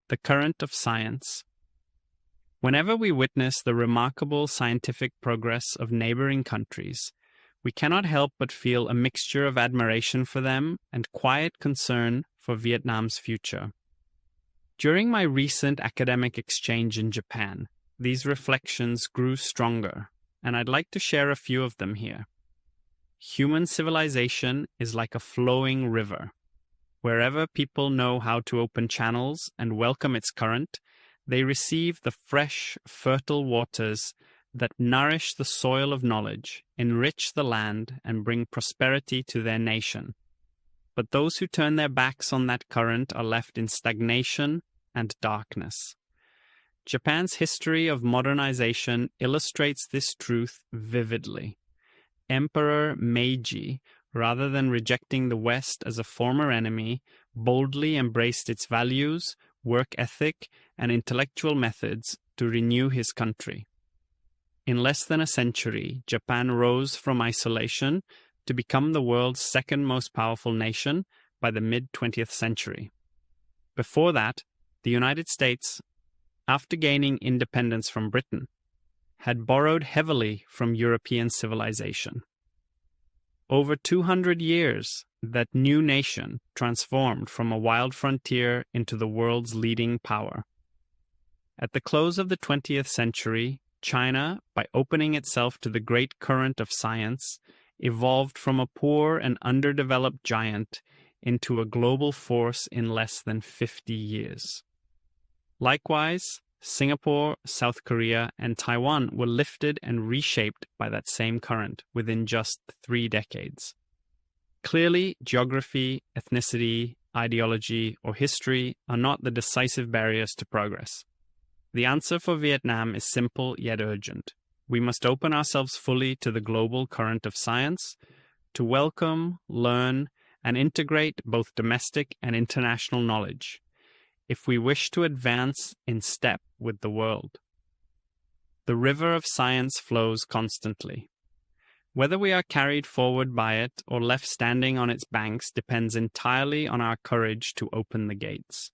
The current of science. Whenever we witness the remarkable scientific progress of neighboring countries, we cannot help but feel a mixture of admiration for them and quiet concern for Vietnam's future. During my recent academic exchange in Japan, these reflections grew stronger, and I'd like to share a few of them here. Human civilization is like a flowing river. Wherever people know how to open channels and welcome its current, they receive the fresh, fertile waters that nourish the soil of knowledge, enrich the land, and bring prosperity to their nation. But those who turn their backs on that current are left in stagnation and darkness. Japan's history of modernization illustrates this truth vividly. Emperor Meiji, rather than rejecting the West as a former enemy, boldly embraced its values, work ethic, and intellectual methods to renew his country. In less than a century, Japan rose from isolation to become the world's second most powerful nation by the mid-20th century. Before that, the United States, after gaining independence from Britain, had borrowed heavily from European civilization. Over 200 years, that new nation transformed from a wild frontier into the world's leading power. At the close of the 20th century, China, by opening itself to the great current of science, evolved from a poor and underdeveloped giant into a global force in less than 50 years. Likewise, Singapore, South Korea, and Taiwan were lifted and reshaped by that same current within just 3 decades. Clearly, geography, ethnicity, ideology, or history are not the decisive barriers to progress. The answer for Vietnam is simple yet urgent. We must open ourselves fully to the global current of science, to welcome, learn, and integrate both domestic and international knowledge, if we wish to advance in step with the world. The river of science flows constantly. Whether we are carried forward by it or left standing on its banks depends entirely on our courage to open the gates.